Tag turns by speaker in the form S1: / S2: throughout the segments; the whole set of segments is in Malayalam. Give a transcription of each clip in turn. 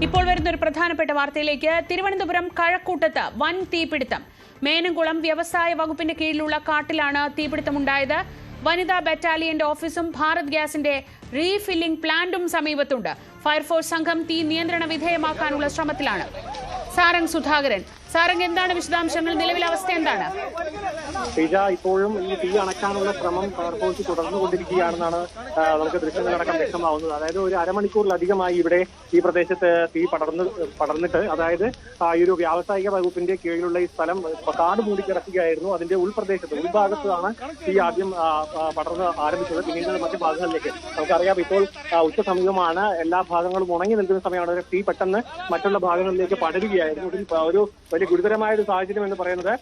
S1: ഇപ്പോൾ വരുന്ന ഒരു പ്രധാനപ്പെട്ട വാർത്തയിലേക്ക്. തിരുവനന്തപുരം കഴക്കൂട്ടത്ത് വൻ തീപിടുത്തം. മേനംകുളം വ്യവസായ വകുപ്പിന്റെ കീഴിലുള്ള കാട്ടിലാണ് തീപിടുത്തമുണ്ടായത്. വനിതാ ബറ്റാലിയന്റെ ഓഫീസും ഭാരത് ഗ്യാസിന്റെ റീഫില്ലിംഗ് പ്ലാന്റും സമീപത്തുണ്ട്. ഫയർഫോഴ്സ് സംഘം തീ നിയന്ത്രണ വിധേയമാക്കാനുള്ള ശ്രമത്തിലാണ്. സാരംഗ് സുധാകരൻ, സാരംഗ്, എന്താണ് വിശദാംശങ്ങൾ? നിലവിലെ അവസ്ഥ എന്താണ്?
S2: ഇപ്പോഴും ഈ തീ അണയ്ക്കാനുള്ള ശ്രമം ഫയർഫോഴ്സ് തുടർന്നുകൊണ്ടിരിക്കുകയാണെന്നാണ് നമുക്ക് ദൃശ്യങ്ങളടക്കം വ്യക്തമാവുന്നത്. അതായത് ഒരു അരമണിക്കൂറിലധികമായി ഇവിടെ ഈ പ്രദേശത്ത് തീ പടർന്നിട്ട്, അതായത് ഈ ഒരു വ്യാവസായിക വകുപ്പിന്റെ കീഴിലുള്ള ഈ സ്ഥലം കാട് മൂടിക്കിടക്കുകയായിരുന്നു. അതിന്റെ ഉൾഭാഗത്താണ് തീ ആദ്യം പടർന്ന് ആരംഭിച്ചത്. പിന്നീട് മറ്റു ഭാഗങ്ങളിലേക്ക് നമുക്കറിയാം. ഇപ്പോൾ ഉച്ച സമീപമാണ്, എല്ലാ ഭാഗങ്ങളും ഉണങ്ങി നിൽക്കുന്ന സമയമാണ്. തീ പെട്ടെന്ന് മറ്റുള്ള ഭാഗങ്ങളിലേക്ക് പടരുകയായിരുന്നു. ഇതിൽ ഒരു വലിയ ഗുരുതരമായ ഒരു സാഹചര്യം എന്ന് പറയുന്നത്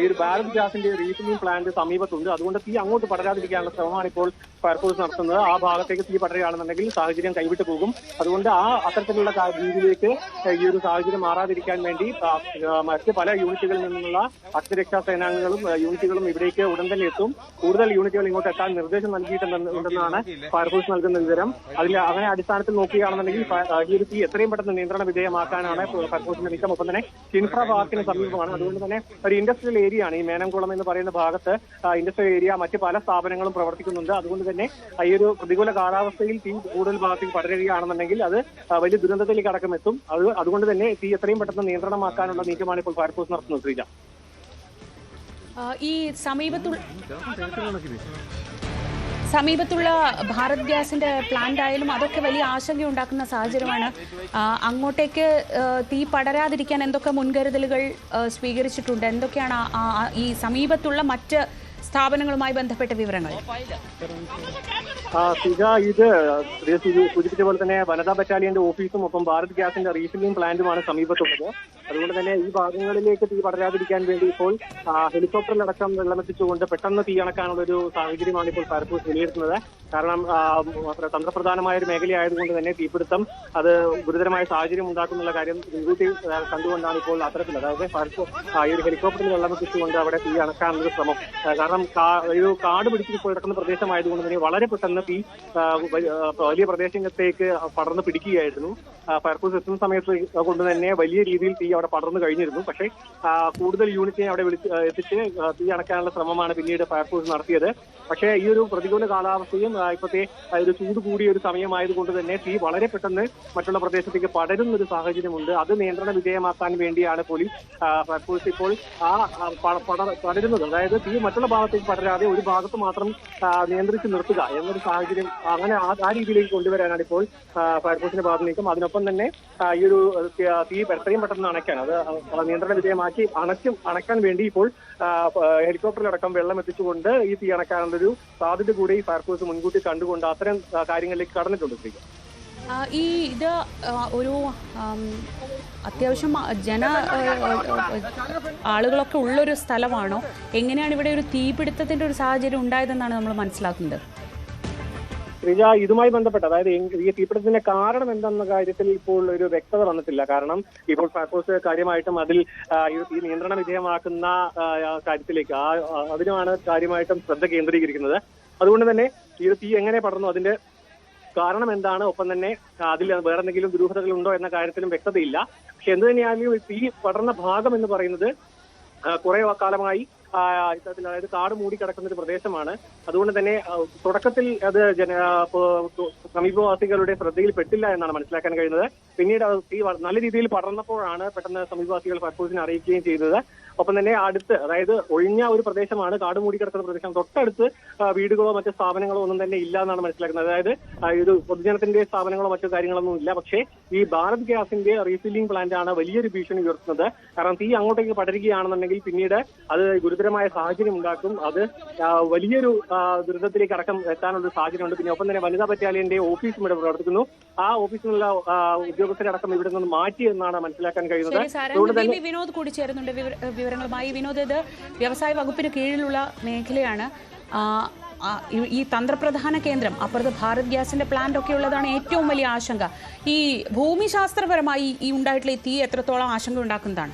S2: ഈ ഒരു ഭാരത് ഗ്യാസിന്റെ റീഫില്ലിംഗ് പ്ലാന്റ് സമീപത്തുണ്ട്. അതുകൊണ്ട് തീ അങ്ങോട്ട് പടരാതിരിക്കാനുള്ള ശ്രമമാണ് ഇപ്പോൾ ഫയർഫോഴ്സ് നടത്തുന്നത്. ആ ഭാഗത്തേക്ക് തീ പടരുകയാണെന്നുണ്ടെങ്കിൽ സാഹചര്യം കൈവിട്ടു പോകും. അതുകൊണ്ട് അത്തരത്തിലുള്ള രീതിയിലേക്ക് ഈ ഒരു സാഹചര്യം മാറാതിരിക്കാൻ വേണ്ടി മറ്റ് പല യൂണിറ്റുകളിൽ നിന്നുള്ള അഗ്നിരക്ഷാ സേനാംഗങ്ങളും യൂണിറ്റുകളും ഇവിടേക്ക് ഉടൻ തന്നെ എത്തും. കൂടുതൽ യൂണിറ്റുകൾ ഇങ്ങോട്ട് എത്താൻ നിർദ്ദേശം നൽകിയിട്ടുണ്ടെന്നാണ് ഫയർഫോഴ്സ് നൽകുന്ന വിവരം. അങ്ങനെ അടിസ്ഥാനത്തിൽ നോക്കുകയാണെന്നുണ്ടെങ്കിൽ ഈ ഒരു തീ എത്രയും പെട്ടെന്ന് നിയന്ത്രണ വിധേയമാക്കാനാണ് ഫയർഫോഴ്സിന്റെ നീക്കം. ഒപ്പം തന്നെ കിൻഫ്ര പാർക്കിന് സമീപമാണ്. അതുകൊണ്ട് തന്നെ ഒരു ഇൻഡസ്ട്രിയൽ ഏരിയ ആണ് ഈ മേനംകുളം എന്ന് പറയുന്ന ഭാഗത്ത്. ഇൻഡസ്ട്രിയൽ ഏരിയ, മറ്റ് പല സ്ഥാപനങ്ങളും പ്രവർത്തിക്കുന്നുണ്ട്. അതുകൊണ്ട് തന്നെ ഈ ഒരു പ്രതികൂല കാലാവസ്ഥയിൽ തീ കൂടുതൽ ഭാഗത്തേക്ക് പടരുകയാണെന്നുണ്ടെങ്കിൽ അത് വലിയ ദുരന്തത്തിലേക്ക് അടക്കം എത്തും. അതുകൊണ്ട് തന്നെ തീ എത്രയും പെട്ടെന്ന് നിയന്ത്രണമാക്കാനുള്ള നീക്കമാണ് ഇപ്പോൾ ഫയർഫോഴ്സ് നടത്തുന്നത്. ശ്രീജ,
S1: ഈ സമീപത്തുള്ള ഭാരത് ഗ്യാസിന്റെ പ്ലാന്റ് ആയാലും അതൊക്കെ വലിയ ആശങ്കയുണ്ടാക്കുന്ന സാഹചര്യമാണ്. അങ്ങോട്ടേക്ക് തീ പടരാതിരിക്കാൻ എന്തൊക്കെ മുൻകരുതലുകൾ സ്വീകരിച്ചിട്ടുണ്ട്? എന്തൊക്കെയാണ് ഈ സമീപത്തുള്ള മറ്റ് സ്ഥാപനങ്ങളുമായി ബന്ധപ്പെട്ട വിവരങ്ങൾ?
S2: ഇത് സൂചിപ്പിച്ച പോലെ തന്നെ വനിതാ ബറ്റാലിയന്റെ ഓഫീസും ഒപ്പം ഭാരത് ഗ്യാസിന്റെ റീഫില്ലിംഗ് പ്ലാന്റുമാണ് സമീപത്തുള്ളത്. അതുകൊണ്ട് തന്നെ ഈ ഭാഗങ്ങളിലേക്ക് തീ പടരാതിരിക്കാൻ വേണ്ടി ഇപ്പോൾ ഹെലികോപ്റ്ററിലടക്കം വെള്ളമെത്തിച്ചുകൊണ്ട് പെട്ടെന്ന് തീ അണക്കാനുള്ള ഒരു സാഹചര്യമാണ് ഇപ്പോൾ ഫയർഫോഴ്സ് വിലയിരുത്തുന്നത്. കാരണം തന്ത്രപ്രധാനമായ ഒരു മേഖലയായതുകൊണ്ട് തന്നെ തീപിടുത്തം അത് ഗുരുതരമായ സാഹചര്യം ഉണ്ടാക്കുന്നുള്ള കാര്യം മുൻകൂട്ടി കണ്ടുകൊണ്ടാണ് ഇപ്പോൾ അത്തരത്തിൽ, അതായത് ഫയർഫോഴ്സ് ഈ ഒരു ഹെലികോപ്റ്ററിൽ വെള്ളമെത്തിച്ചുകൊണ്ട് അവിടെ തീ അണക്കാനുള്ള ശ്രമം. കാരണം ഒരു കാട് പിടിച്ച് കിടക്കുന്ന പ്രദേശമായതുകൊണ്ട് തന്നെ വളരെ പെട്ടെന്ന് തീ വലിയ പ്രദേശത്തേക്ക് പടർന്ന് പിടിക്കുകയായിരുന്നു. ഫയർഫോഴ്സ് എത്തുന്ന സമയത്ത് കൊണ്ട് തന്നെ വലിയ രീതിയിൽ തീ അവിടെ പടർന്നു കഴിഞ്ഞിരുന്നു. പക്ഷേ കൂടുതൽ യൂണിറ്റിനെ അവിടെ എത്തിച്ച് തീ അണക്കാനുള്ള ശ്രമമാണ് പിന്നീട് ഫയർഫോഴ്സ് നടത്തിയത്. പക്ഷേ ഈ ഒരു പ്രതികൂല കാലാവസ്ഥയും ഇപ്പോഴത്തെ ഒരു ചൂട് കൂടിയ ഒരു സമയമായതുകൊണ്ട് തന്നെ തീ വളരെ പെട്ടെന്ന് മറ്റുള്ള പ്രദേശത്തേക്ക് പടരുന്ന ഒരു സാഹചര്യമുണ്ട്. അത് നിയന്ത്രണ വിധേയമാക്കാൻ വേണ്ടിയാണ് ഫയർഫോഴ്സ് ഇപ്പോൾ പടരുന്നത്. അതായത് തീ മറ്റുള്ള ഭാഗത്തേക്ക് പടരാതെ ഒരു ഭാഗത്ത് മാത്രം നിയന്ത്രിച്ച് നിർത്തുക എന്നൊരു സാഹചര്യം, അങ്ങനെ ആ രീതിയിലേക്ക് കൊണ്ടുവരാനാണ് ഇപ്പോൾ ഫയർഫോഴ്സിന്റെ ഭാഗത്ത് നീക്കം. അതിനൊപ്പം തന്നെ ഈ ഒരു തീ എത്രയും പെട്ടെന്ന് അണയ്ക്കാൻ, അത് നിയന്ത്രണ വിധേയമാക്കി അണയ്ക്കാൻ വേണ്ടി ഇപ്പോൾ ഹെലികോപ്റ്ററിലടക്കം വെള്ളം എത്തിച്ചുകൊണ്ട് ഈ തീ അണക്കാനുള്ളൊരു സാധ്യത കൂടി ഫയർഫോഴ്സ് മുൻകൂട്ടി കണ്ടുകൊണ്ട് അത്തരം കാര്യങ്ങളിലേക്ക് കടന്നിട്ടുണ്ട്.
S1: ഇത് ഒരു അത്യാവശ്യം ആളുകളൊക്കെ ഉള്ളൊരു സ്ഥലമാണോ? എങ്ങനെയാണ് ഇവിടെ ഒരു തീപിടുത്തത്തിന്റെ ഒരു സാഹചര്യം ഉണ്ടായതെന്നാണ് നമ്മൾ മനസ്സിലാക്കുന്നത്?
S2: ശ്രീജ, ഇതുമായി ബന്ധപ്പെട്ട്, അതായത് ഈ തീപിടുത്തത്തിന്റെ കാരണം എന്തെന്ന കാര്യത്തിൽ ഇപ്പോൾ ഒരു വ്യക്തത വന്നിട്ടില്ല. കാരണം ഇപ്പോൾ ഫയർഫോഴ്സ് കാര്യമായിട്ടും അതിൽ ഈ നിയന്ത്രണ വിധേയമാക്കുന്ന കാര്യത്തിലേക്ക് അതിനുമാണ് കാര്യമായിട്ടും ശ്രദ്ധ കേന്ദ്രീകരിക്കുന്നത്. അതുകൊണ്ട് തന്നെ ഈ തീ എങ്ങനെ പടർന്നു, അതിന്റെ കാരണം എന്താണ്, ഒപ്പം തന്നെ അതിൽ വേറെ എന്തെങ്കിലും ദുരൂഹതകൾ ഉണ്ടോ എന്ന കാര്യത്തിലും വ്യക്തതയില്ല. പക്ഷെ എന്ത് തന്നെയാണെങ്കിലും തീ പടർന്ന ഭാഗം എന്ന് പറയുന്നത് കുറെ കാലമായി ഇത്തരത്തിൽ, അതായത് കാട് മൂടിക്കിടക്കുന്ന ഒരു പ്രദേശമാണ്. അതുകൊണ്ട് തന്നെ തുടക്കത്തിൽ അത് സമീപവാസികളുടെ ശ്രദ്ധയിൽ പെട്ടില്ല എന്നാണ് മനസ്സിലാക്കാൻ കഴിയുന്നത്. പിന്നീട് തീ നല്ല രീതിയിൽ പടർന്നപ്പോഴാണ് പെട്ടെന്ന് സമീപവാസികൾ ഫയർഫോഴ്സിനെ അറിയിക്കുകയും ചെയ്തത്. ഒപ്പം തന്നെ അടുത്ത്, അതായത് ഒഴിഞ്ഞ ഒരു പ്രദേശമാണ്, കാട് മൂടിക്കിടക്കുന്ന പ്രദേശം, തൊട്ടടുത്ത് വീടുകളോ മറ്റു സ്ഥാപനങ്ങളോ ഒന്നും തന്നെ ഇല്ല എന്നാണ് മനസ്സിലാക്കുന്നത്. അതായത് ഒരു പൊതുജനത്തിന്റെ സ്ഥാപനങ്ങളോ മറ്റു കാര്യങ്ങളൊന്നും ഇല്ല. പക്ഷേ ഈ ഭാരത് ഗ്യാസിന്റെ റീഫില്ലിംഗ് പ്ലാന്റ് ആണ് വലിയൊരു ഭീഷണി ഉയർത്തുന്നത്. കാരണം തീ അങ്ങോട്ടേക്ക് പടരുകയാണെന്നുണ്ടെങ്കിൽ പിന്നീട് അത് ഗുരുതരമായ സാഹചര്യം ഉണ്ടാക്കും. അത് വലിയൊരു ദുരിതത്തിലേക്ക് അടക്കം എത്താനുള്ള സാഹചര്യമുണ്ട്. പിന്നെ ഒപ്പം തന്നെ വനിതാ ബറ്റാലിയന്റെ ഓഫീസും ഇവിടെ പ്രവർത്തിക്കുന്നു. ആ ഓഫീസിലുള്ള ഉദ്യോഗസ്ഥരെ അടക്കം ഇവിടെ നിന്ന് മാറ്റി എന്നാണ് മനസ്സിലാക്കാൻ കഴിയുന്നത്. അതുകൊണ്ട് തന്നെ
S1: വിനോദ് കൂടി ചേരുന്നുണ്ട് വിവരങ്ങളുമായി. വിനോദ്, ഇത് വ്യവസായ വകുപ്പിന് കീഴിലുള്ള മേഖലയാണ്. ഈ തന്ത്രപ്രധാന കേന്ദ്രം, അപ്പുറത്ത് ഭാരത് ഗ്യാസിന്റെ പ്ലാന്റ് ഒക്കെ ഉള്ളതാണ് ഏറ്റവും വലിയ ആശങ്ക. ഈ ഭൂമിശാസ്ത്രപരമായി ഈ ഉണ്ടായിട്ടുള്ള ഈ തീ എത്രത്തോളം ആശങ്ക ഉണ്ടാക്കുന്നതാണ്?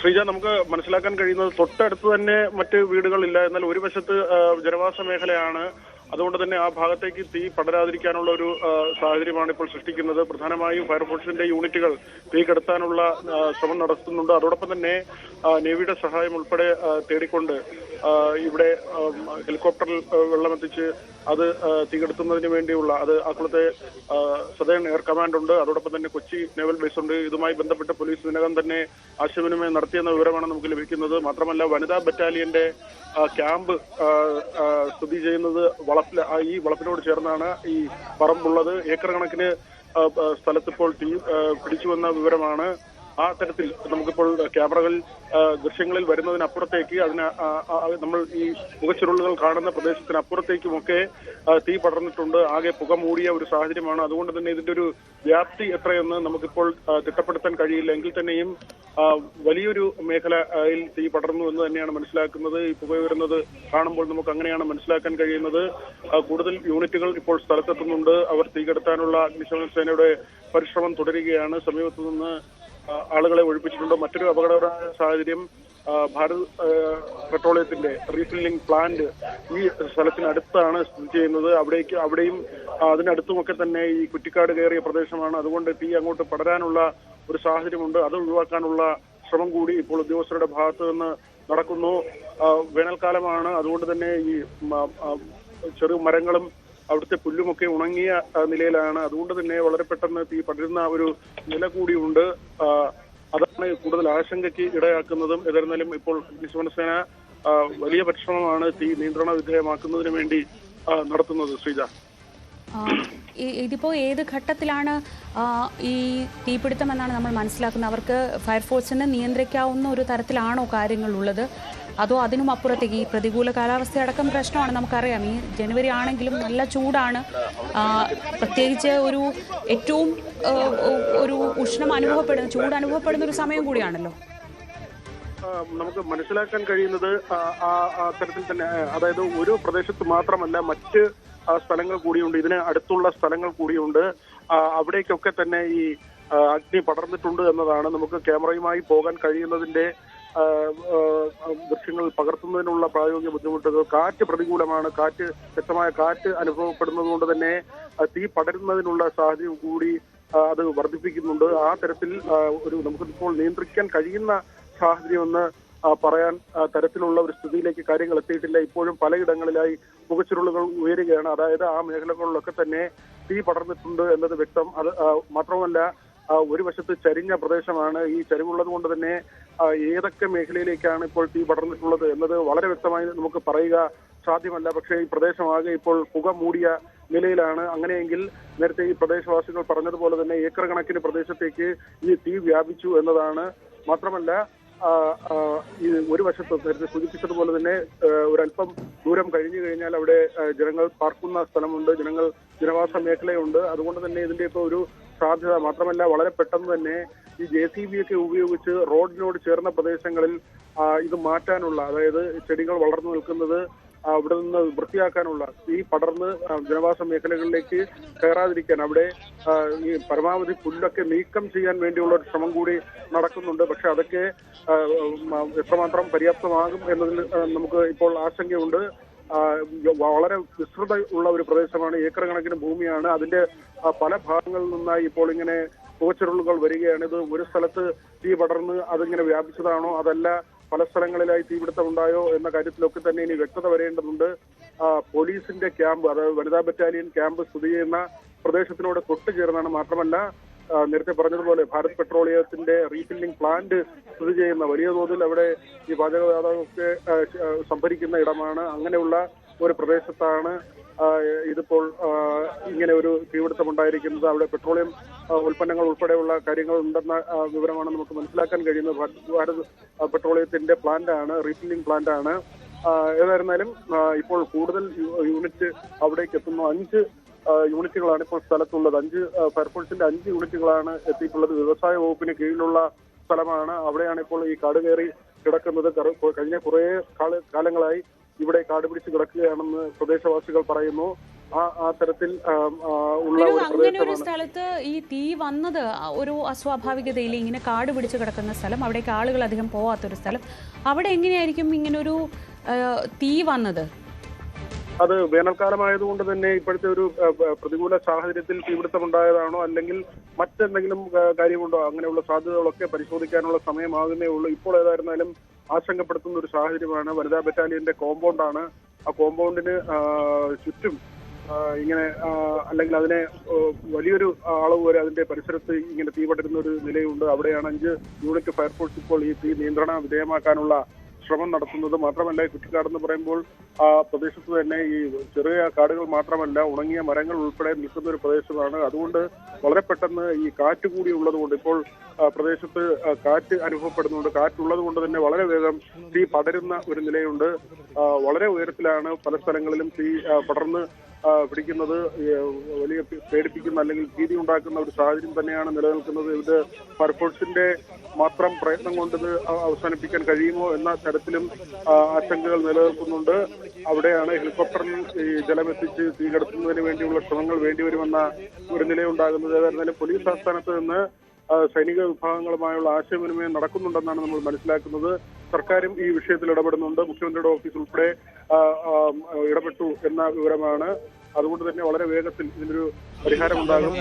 S3: ശ്രീജ, നമുക്ക് മനസ്സിലാക്കാൻ കഴിയുന്നത് തൊട്ടടുത്ത് തന്നെ മറ്റ് വീടുകളില്ല. എന്നാൽ ഒരു വശത്ത് ജനവാസ മേഖലയാണ്, അതുകൊണ്ട് തന്നെ ആ ഭാഗത്തേക്ക് തീ പടരാതിരിക്കാനുള്ള ഒരു സാഹചര്യമാണ് ഇപ്പോൾ സൃഷ്ടിക്കുന്നത്. പ്രധാനമായും ഫയർഫോഴ്സിന്റെ യൂണിറ്റുകൾ തീ കെടുത്താനുള്ള ശ്രമം നടത്തുന്നുണ്ട്. അതോടൊപ്പം തന്നെ നേവിയുടെ സഹായം ഉൾപ്പെടെ തേടിക്കൊണ്ട് ഇവിടെ ഹെലികോപ്റ്ററിൽ വെള്ളമെത്തിച്ച് അത് തീ കെടുത്തുന്നതിന് വേണ്ടിയുള്ള ആക്കുളത്തെ സദേൺ എയർ കമാൻഡ് ഉണ്ട്. അതോടൊപ്പം തന്നെ കൊച്ചി നേവൽ ബേസ് ഉണ്ട്. ഇതുമായി ബന്ധപ്പെട്ട് പോലീസ് ഇതിനകം തന്നെ ആശയവിനിമയം നടത്തിയെന്ന വിവരമാണ് നമുക്ക് ലഭിക്കുന്നത്. മാത്രമല്ല വനിതാ ബറ്റാലിയന്റെ ക്യാമ്പ് സ്ഥിതി ചെയ്യുന്നത് ഈ വളപ്പിനോട് ചേർന്നാണ് ഈ പറമ്പുള്ളത്. ഏക്കർ കണക്കിന് സ്ഥലത്തിപ്പോൾ തീ പിടിച്ചുവെന്ന വിവരമാണ്. ആ തരത്തിൽ നമുക്കിപ്പോൾ ക്യാമറകൾ ദൃശ്യങ്ങളിൽ വരുന്നതിനപ്പുറത്തേക്ക് നമ്മൾ ഈ പുകച്ചുരുളുകൾ കാണുന്ന പ്രദേശത്തിനപ്പുറത്തേക്കുമൊക്കെ തീ പടർന്നിട്ടുണ്ട്. ആകെ പുക മൂടിയ ഒരു സാഹചര്യമാണ്. അതുകൊണ്ട് തന്നെ ഇതിന്റെ ഒരു വ്യാപ്തി എത്രയെന്ന് നമുക്കിപ്പോൾ തിട്ടപ്പെടുത്താൻ കഴിയില്ല. എങ്കിൽ തന്നെയും വലിയൊരു മേഖലയിൽ തീ പടർന്നു എന്ന് തന്നെയാണ് മനസ്സിലാക്കുന്നത്. ഈ പുക ഉയരുന്നത് കാണുമ്പോൾ നമുക്ക് അങ്ങനെയാണ് മനസ്സിലാക്കാൻ കഴിയുന്നത്. കൂടുതൽ യൂണിറ്റുകൾ ഇപ്പോൾ സ്ഥലത്തെത്തുന്നുണ്ട്. അവർ തീ കെടുത്താനുള്ള അഗ്നിശമന സേനയുടെ പരിശ്രമം തുടരുകയാണ്. സമീപത്തു നിന്ന് ആളുകളെ ഒഴിപ്പിച്ചിട്ടുണ്ട്. മറ്റൊരു അപകടകരമായ സാഹചര്യം ഭാരത് പെട്രോളിയത്തിന്റെ റീഫില്ലിംഗ് പ്ലാന്റ് ഈ സ്ഥലത്തിനടുത്താണ് സ്ഥിതി ചെയ്യുന്നത്. അവിടെയും അതിനടുത്തുമൊക്കെ തന്നെ ഈ കുറ്റിക്കാട് കയറിയ പ്രദേശമാണ്. അതുകൊണ്ട് തീ അങ്ങോട്ട് പടരാനുള്ള ഒരു സാഹചര്യമുണ്ട്. അത് ഒഴിവാക്കാനുള്ള ശ്രമം കൂടി ഇപ്പോൾ ഉദ്യോഗസ്ഥരുടെ ഭാഗത്ത് നിന്ന് നടക്കുന്നു. വേനൽക്കാലമാണ്. അതുകൊണ്ട് തന്നെ ഈ ചെറു മരങ്ങളും അവിടുത്തെ പുല്ലുമൊക്കെ ഉണങ്ങിയ നിലയിലാണ്. അതുകൊണ്ട് തന്നെ വളരെ പെട്ടെന്ന് തീ പടരുന്ന ഒരു നില കൂടിയുണ്ട്. അതാണ് കൂടുതൽ ആശങ്കയ്ക്ക് ഇടയാക്കുന്നതും. ഏതായിരുന്നാലും ഇപ്പോൾ അഗ്നിശമനസേന വലിയ പരിശ്രമമാണ് തീ നിയന്ത്രണ വിധേയമാക്കുന്നതിന് വേണ്ടി നടത്തുന്നത്. ശ്രീജ,
S1: ഇതിപ്പോൾ ഏത് ഘട്ടത്തിലാണ് ഈ തീപിടുത്തം എന്നാണ് നമ്മൾ മനസ്സിലാക്കുന്നത്? അവർക്ക് ഫയർഫോഴ്സിനെ നിയന്ത്രിക്കാവുന്ന ഒരു തരത്തിലാണോ കാര്യങ്ങളുള്ളത്, അതോ അതിനും അപ്പുറത്തേക്ക് ഈ പ്രതികൂല കാലാവസ്ഥയടക്കം പ്രശ്നമാണ്? നമുക്കറിയാം, ഈ ജനുവരി ആണെങ്കിലും നല്ല ചൂടാണ്. പ്രത്യേകിച്ച് ഒരു ഏറ്റവും ഒരു ഉഷ്ണം അനുഭവപ്പെടുന്ന, ചൂട് അനുഭവപ്പെടുന്ന ഒരു സമയം കൂടിയാണല്ലോ.
S3: നമുക്ക് മനസ്സിലാക്കാൻ കഴിയുന്നത് തരത്തിൽ തന്നെ, അതായത് ഒരു പ്രദേശത്ത് മാത്രമല്ല മറ്റ് സ്ഥലങ്ങൾ കൂടിയുണ്ട്, ഇതിന് അടുത്തുള്ള സ്ഥലങ്ങൾ കൂടിയുണ്ട്. അവിടേക്കൊക്കെ തന്നെ ഈ അഗ്നി പടർന്നിട്ടുണ്ട് എന്നതാണ് നമുക്ക് ക്യാമറയുമായി പോകാൻ കഴിയുന്നതിന്റെ ദൃശ്യങ്ങൾ പകർത്തുന്നതിനുള്ള പ്രായോഗിക ബുദ്ധിമുട്ടുകൾ. കാറ്റ് പ്രതികൂലമാണ്. ശക്തമായ കാറ്റ് അനുഭവപ്പെടുന്നത് കൊണ്ട് തന്നെ തീ പടരുന്നതിനുള്ള സാഹചര്യം കൂടി അത് വർദ്ധിപ്പിക്കുന്നുണ്ട്. ആ തരത്തിൽ നമുക്കിപ്പോൾ നിയന്ത്രിക്കാൻ കഴിയുന്ന സാഹചര്യമെന്ന് പറയാൻ തരത്തിലുള്ള ഒരു സ്ഥിതിയിലേക്ക് കാര്യങ്ങൾ എത്തിയിട്ടില്ല. ഇപ്പോഴും പലയിടങ്ങളിലായി പുകച്ചുരുളുകൾ ഉയരുകയാണ്. അതായത് ആ മേഖലകളിലൊക്കെ തന്നെ തീ പടർന്നിട്ടുണ്ട് എന്നത് വ്യക്തം. അത് മാത്രമല്ല, ഒരു വശത്ത് ചരിഞ്ഞ പ്രദേശമാണ്. ഈ ചരിവുള്ളത് കൊണ്ട് തന്നെ ഏതൊക്കെ മേഖലയിലേക്കാണ് ഇപ്പോൾ തീ പടർന്നിട്ടുള്ളത് എന്നത് വളരെ വ്യക്തമായി നമുക്ക് പറയുക സാധ്യമല്ല. പക്ഷേ ഈ പ്രദേശമാകെ ഇപ്പോൾ പുക മൂടിയ നിലയിലാണ്. അങ്ങനെയെങ്കിൽ നേരത്തെ ഈ പ്രദേശവാസികൾ പറഞ്ഞതുപോലെ തന്നെ ഏക്കർ കണക്കിന് പ്രദേശത്തേക്ക് ഈ തീ വ്യാപിച്ചു എന്നതാണ്. മാത്രമല്ല, ഈ ഒരു വശത്ത് നേരത്തെ സൂചിപ്പിച്ചതുപോലെ തന്നെ ഒരല്പം ദൂരം കഴിഞ്ഞു കഴിഞ്ഞാൽ അവിടെ ജനങ്ങൾ പാർക്കുന്ന സ്ഥലമുണ്ട്, ജനവാസ മേഖലയുണ്ട്. അതുകൊണ്ട് തന്നെ ഇതിന്റെ ഇപ്പോൾ ഒരു സാധ്യത മാത്രമല്ല, വളരെ പെട്ടെന്ന് തന്നെ ഈ JCB ഒക്കെ ഉപയോഗിച്ച് റോഡിനോട് ചേർന്ന പ്രദേശങ്ങളിൽ ഇത് മാറ്റാനുള്ള, അതായത് ചെടികൾ വളർന്നു നിൽക്കുന്നത് അവിടെ നിന്ന് വൃത്തിയാക്കാനുള്ള, ഈ പടർന്ന് ജനവാസ മേഖലകളിലേക്ക് കയറാതിരിക്കാൻ അവിടെ ഈ പരമാവധി പുല്ലൊക്കെ നീക്കം ചെയ്യാൻ വേണ്ടിയുള്ള ഒരു ശ്രമം കൂടി നടക്കുന്നുണ്ട്. പക്ഷെ അതൊക്കെ എത്രമാത്രം പര്യാപ്തമാകും എന്നതിൽ നമുക്ക് ഇപ്പോൾ ആശങ്കയുണ്ട്. വളരെ വിസ്തൃത ഉള്ള ഒരു പ്രദേശമാണ്, ഏക്കർ കണക്കിന് ഭൂമിയാണ്. അതിന്റെ പല ഭാഗങ്ങളിൽ നിന്നായി ഇപ്പോൾ ഇങ്ങനെ പുകച്ചുരുളുകൾ വരികയാണ്. ഇത് ഒരു സ്ഥലത്ത് തീ പടർന്ന് അതിങ്ങനെ വ്യാപിച്ചതാണോ, അതല്ല പല സ്ഥലങ്ങളിലായി തീപിടുത്തം ഉണ്ടായോ എന്ന കാര്യത്തിലൊക്കെ തന്നെ ഇനി വ്യക്തത വരേണ്ടതുണ്ട്. പോലീസിന്റെ ക്യാമ്പ്, അതായത് വനിതാ ബറ്റാലിയൻ ക്യാമ്പ് സ്ഥിതി ചെയ്യുന്ന പ്രദേശത്തിനോട് തൊട്ട് ചേർന്നാണ്. മാത്രമല്ല, നേരത്തെ പറഞ്ഞതുപോലെ ഭാരത് പെട്രോളിയത്തിന്റെ റീഫില്ലിംഗ് പ്ലാന്റ് സ്ഥിതി ചെയ്യുന്ന വലിയ തോതിൽ അവിടെ ഈ പാചകവാതകമൊക്കെ സംഭരിക്കുന്ന ഇടമാണ്. അങ്ങനെയുള്ള ഒരു പ്രദേശത്താണ് ഇതിപ്പോൾ ഇങ്ങനെ ഒരു തീപിടുത്തം ഉണ്ടായിരിക്കുന്നത്. അവിടെ പെട്രോളിയം ഉൽപ്പന്നങ്ങൾ ഉൾപ്പെടെയുള്ള കാര്യങ്ങൾ ഉണ്ടെന്ന വിവരമാണ് നമുക്ക് മനസ്സിലാക്കാൻ കഴിയുന്നത്. ഭാരത് പെട്രോളിയത്തിന്റെ പ്ലാന്റാണ്, റീഫില്ലിംഗ് പ്ലാന്റാണ്. ഏതായിരുന്നാലും ഇപ്പോൾ കൂടുതൽ യൂണിറ്റ് അവിടേക്ക് എത്തുന്നു. 5 യൂണിറ്റുകളാണ് ഇപ്പോൾ സ്ഥലത്തുള്ളത്. 5 ഫയർഫോഴ്സിന്റെ 5 യൂണിറ്റുകളാണ് എത്തിയിട്ടുള്ളത്. വ്യവസായ വകുപ്പിന് കീഴിലുള്ള സ്ഥലമാണ്. അവിടെയാണ് ഇപ്പോൾ ഈ കാട് കയറി കിടക്കുന്നത്. കഴിഞ്ഞ കുറെ കാലങ്ങളായി ഇവിടെ കാട് പിടിച്ച് കിടക്കുകയാണെന്ന് പ്രദേശവാസികൾ പറയുന്നു. ആ തരത്തിൽ ഉള്ള
S1: അങ്ങനെ ഒരു സ്ഥലത്ത് ഈ തീ വന്നത് ഒരു അസ്വാഭാവികതയിൽ, ഇങ്ങനെ കാട് പിടിച്ച് കിടക്കുന്ന സ്ഥലം, അവിടേക്ക് ആളുകൾ അധികം പോവാത്തൊരു സ്ഥലം, അവിടെ എങ്ങനെയായിരിക്കും ഇങ്ങനൊരു തീ വന്നത്?
S3: അത് വേനൽക്കാലമായതുകൊണ്ട് തന്നെ ഇപ്പോഴത്തെ ഒരു പ്രതികൂല സാഹചര്യത്തിൽ തീപിടുത്തമുണ്ടായതാണോ അല്ലെങ്കിൽ മറ്റെന്തെങ്കിലും കാര്യമുണ്ടോ, അങ്ങനെയുള്ള സാധ്യതകളൊക്കെ പരിശോധിക്കാനുള്ള സമയമാകുന്നേ ഉള്ളൂ. ഇപ്പോൾ ഏതായിരുന്നാലും ആശങ്കപ്പെടുത്തുന്ന ഒരു സാഹചര്യമാണ്. വനിതാ ബറ്റാലിയന്റെ കോമ്പൗണ്ടാണ്. ആ കോമ്പൗണ്ടിന് ചുറ്റും ഇങ്ങനെ അല്ലെങ്കിൽ അതിനെ വലിയൊരു അളവ് വരെ അതിന്റെ പരിസരത്ത് ഇങ്ങനെ തീ പടരുന്ന ഒരു നിലയുണ്ട്. അവിടെയാണ് 5 യൂണിറ്റ് ഫയർഫോഴ്സ് ഇപ്പോൾ ഈ തീ നിയന്ത്രണ വിധേയമാക്കാനുള്ള ശ്രമം നടത്തുന്നത്. മാത്രമല്ല, കുറ്റിക്കാട് എന്ന് പറയുമ്പോൾ ആ പ്രദേശത്ത് തന്നെ ഈ ചെറിയ കാടുകൾ മാത്രമല്ല, ഉണങ്ങിയ മരങ്ങൾ ഉൾപ്പെടെ നിൽക്കുന്ന ഒരു പ്രദേശമാണ്. അതുകൊണ്ട് വളരെ പെട്ടെന്ന് ഈ കാറ്റ് കൂടി ഉള്ളതുകൊണ്ട് ഇപ്പോൾ പ്രദേശത്ത് കാറ്റ് അനുഭവപ്പെടുന്നുണ്ട്. കാറ്റുള്ളത് കൊണ്ട് തന്നെ വളരെ വേഗം തീ പടരുന്ന ഒരു നിലയുണ്ട്. വളരെ ഉയരത്തിലാണ് പല സ്ഥലങ്ങളിലും തീ പടർന്ന് പിടിക്കുന്നത്. വലിയ പേടിപ്പിക്കുന്ന അല്ലെങ്കിൽ ഭീതി ഉണ്ടാക്കുന്ന ഒരു സാഹചര്യം തന്നെയാണ് നിലനിൽക്കുന്നത്. ഇത് ഫയർഫോഴ്സിന്റെ മാത്രം പ്രയത്നം കൊണ്ട് ഇത് അവസാനിപ്പിക്കാൻ കഴിയുമോ എന്ന തരത്തിലും ആശങ്കകൾ നിലനിൽക്കുന്നുണ്ട്. അവിടെയാണ് ഹെലികോപ്റ്ററിൽ ഈ ജലമെത്തിച്ച് തീ കെടുത്തുന്നതിന് വേണ്ടിയുള്ള ശ്രമങ്ങൾ വേണ്ടിവരുമെന്ന ഒരു നിലയുണ്ടാകുന്നത്. ഏതായിരുന്നാലും പോലീസ് ആസ്ഥാനത്ത് നിന്ന് സൈനിക വിഭാഗങ്ങളുമായുള്ള ആശയവിനിമയം നടക്കുന്നുണ്ടെന്നാണ് നമ്മൾ മനസ്സിലാക്കുന്നത്. സർക്കാരും ഈ വിഷയത്തിൽ ഇടപെടുന്നുണ്ട്. മുഖ്യമന്ത്രിയുടെ ഓഫീസ് ഉൾപ്പെടെ ഇടപെട്ടു എന്ന വിവരമാണ്. അതുകൊണ്ട് തന്നെ വളരെ വേഗത്തിൽ ഇതിനൊരു പരിഹാരം ഉണ്ടാകും.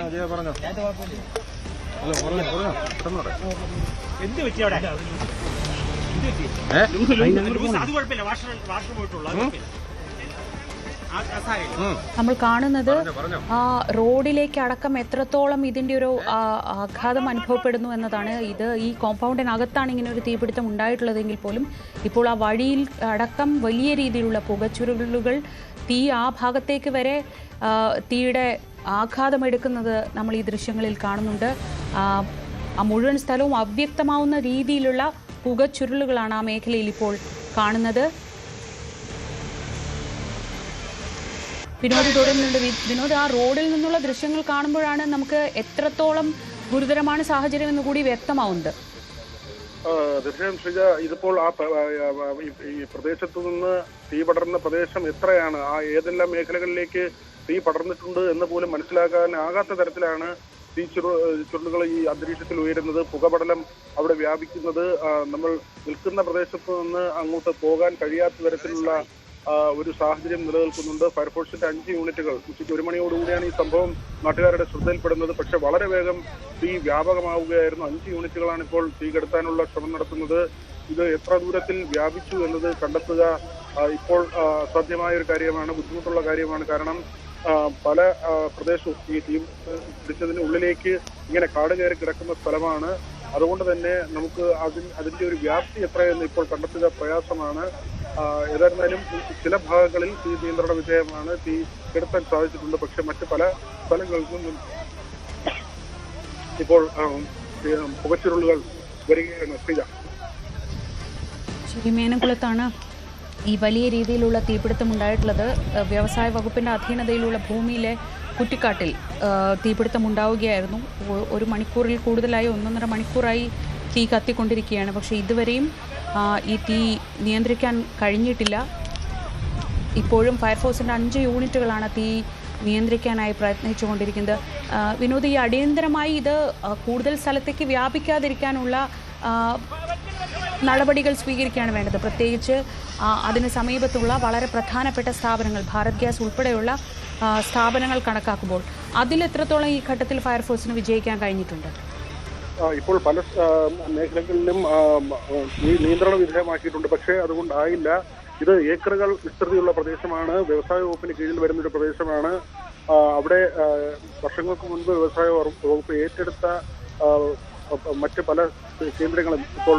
S1: നമ്മൾ കാണുന്നത് റോഡിലേക്ക് അടക്കം എത്രത്തോളം ഇതിന്റെ ഒരു ആഘാതം അനുഭവപ്പെടുന്നു എന്നതാണ്. ഇത് ഈ കോമ്പൗണ്ടിനകത്താണ് ഇങ്ങനെ ഒരു തീപിടുത്തം ഉണ്ടായിട്ടുള്ളതെങ്കിൽ പോലും ഇപ്പോൾ ആ വഴിയിൽ അടക്കം വലിയ രീതിയിലുള്ള പുകച്ചുരുളുകൾ, തീ ആ ഭാഗത്തേക്ക് വരെ തീയുടെ ആഘാതമെടുക്കുന്നത് നമ്മൾ ഈ ദൃശ്യങ്ങളിൽ കാണുന്നുണ്ട്. ആ മുഴുവൻ സ്ഥലവും അവ്യക്തമാവുന്ന രീതിയിലുള്ള പുകച്ചുരുളുകളാണ് ആ മേഖലയിൽ ഇപ്പോൾ കാണുന്നത്. വിനോദ് തുടരുന്നുണ്ട്. വിനോദ്, ആ റോഡിൽ നിന്നുള്ള ദൃശ്യങ്ങൾ കാണുമ്പോഴാണ് നമുക്ക് എത്രത്തോളം ഗുരുതരമാണ് സാഹചര്യം എന്ന് കൂടി വ്യക്തമാവുന്നത്.
S3: തീർച്ചയായും ശ്രീജ, ഇതിപ്പോൾ ഈ പ്രദേശത്തു നിന്ന് തീ പടർന്ന പ്രദേശം എത്രയാണ്, ഏതെല്ലാം മേഖലകളിലേക്ക് തീ പടർന്നിട്ടുണ്ട് എന്ന് പോലും മനസ്സിലാക്കാനാകാത്ത തരത്തിലാണ് തീ ചുരുളുകൾ ഈ അന്തരീക്ഷത്തിൽ ഉയരുന്നത്. പുകപടലം അവിടെ വ്യാപിക്കുന്നത്. നമ്മൾ നിൽക്കുന്ന പ്രദേശത്ത് നിന്ന് അങ്ങോട്ട് പോകാൻ കഴിയാത്ത തരത്തിലുള്ള ഒരു സാഹചര്യം നിലനിൽക്കുന്നുണ്ട്. ഫയർഫോഴ്സിന്റെ 5 യൂണിറ്റുകൾ ഉച്ചയ്ക്ക് 1 മണിയോടുകൂടിയാണ് ഈ സംഭവം നാട്ടുകാരുടെ ശ്രദ്ധയിൽപ്പെടുന്നത്. പക്ഷെ വളരെ വേഗം തീ വ്യാപകമാവുകയായിരുന്നു. 5 യൂണിറ്റുകളാണ് ഇപ്പോൾ തീ കെടുത്താനുള്ള ശ്രമം നടത്തുന്നത്. ഇത് എത്ര ദൂരത്തിൽ വ്യാപിച്ചു എന്നത് കണ്ടെത്തുക ഇപ്പോൾ അസാധ്യമായ ഒരു കാര്യമാണ്, ബുദ്ധിമുട്ടുള്ള കാര്യമാണ്. കാരണം പല പ്രദേശവും ഈ തീ പിടിച്ചതിന് ഉള്ളിലേക്ക് ഇങ്ങനെ കാട് കയറി കിടക്കുന്ന സ്ഥലമാണ്. അതുകൊണ്ട് തന്നെ നമുക്ക് അതിന്റെ ഒരു വ്യാപ്തി എത്രയെന്ന് ഇപ്പോൾ കണ്ടെത്തുക പ്രയാസമാണ്. ഏതായിരുന്നാലും ചില ഭാഗങ്ങളിൽ തീ നിയന്ത്രണ വിധേയമാണ്. തീ കെടുത്താൻ സാധിച്ചിട്ടുണ്ട്. പക്ഷെ മറ്റ് പല സ്ഥലങ്ങൾക്കും ഇപ്പോൾ പുകച്ചുരുളുകൾ വരികയാണ്.
S1: ശരി, മേനംകുളത്താണ് ഈ വലിയ രീതിയിലുള്ള തീപിടുത്തം ഉണ്ടായിട്ടുള്ളത്. വ്യവസായ വകുപ്പിന്റെ അധീനതയിലുള്ള ഭൂമിയിലെ കുറ്റിക്കാട്ടിൽ തീപിടുത്തം ഉണ്ടാവുകയായിരുന്നു. 1 മണിക്കൂറിൽ കൂടുതലായി 1.5 മണിക്കൂറായി തീ കത്തിക്കൊണ്ടിരിക്കുകയാണ്. പക്ഷേ ഇതുവരെയും ഈ തീ നിയന്ത്രിക്കാൻ കഴിഞ്ഞിട്ടില്ല. ഇപ്പോഴും ഫയർഫോഴ്സിൻ്റെ 5 യൂണിറ്റുകളാണ് തീ നിയന്ത്രിക്കാനായി പ്രയത്നിച്ചുകൊണ്ടിരിക്കുന്നത്. വിനോദ്, ഈ അടിയന്തരമായി ഇത് കൂടുതൽ സ്ഥലത്തേക്ക് വ്യാപിക്കാതിരിക്കാനുള്ള നടപടികൾ സ്വീകരിക്കുകയാണ് വേണ്ടത്. പ്രത്യേകിച്ച് അതിന് സമീപത്തുള്ള വളരെ പ്രധാനപ്പെട്ട സ്ഥാപനങ്ങൾ, ഭാരത് ഗ്യാസ് ഉൾപ്പെടെയുള്ള സ്ഥാപനങ്ങൾ കണക്കാക്കുമ്പോൾ അതിലെത്രത്തോളം ഈ ഘട്ടത്തിൽ ഫയർഫോഴ്സിന് വിജയിക്കാൻ കഴിഞ്ഞിട്ടുണ്ട്?
S3: ഇപ്പോൾ പല മേഖലകളിലും ഈ നിയന്ത്രണ വിധേയമാക്കിയിട്ടുണ്ട്. പക്ഷേ അതുകൊണ്ടായില്ല. ഇത് ഏക്കറുകൾ വിസ്തൃതിയുള്ള പ്രദേശമാണ്. വ്യവസായ വകുപ്പിന് കീഴിൽ വരുന്നൊരു പ്രദേശമാണ്. അവിടെ വർഷങ്ങൾക്ക് മുൻപ് വ്യവസായ വകുപ്പ് ഏറ്റെടുത്ത മറ്റ് പല കേന്ദ്രങ്ങളും ഇപ്പോൾ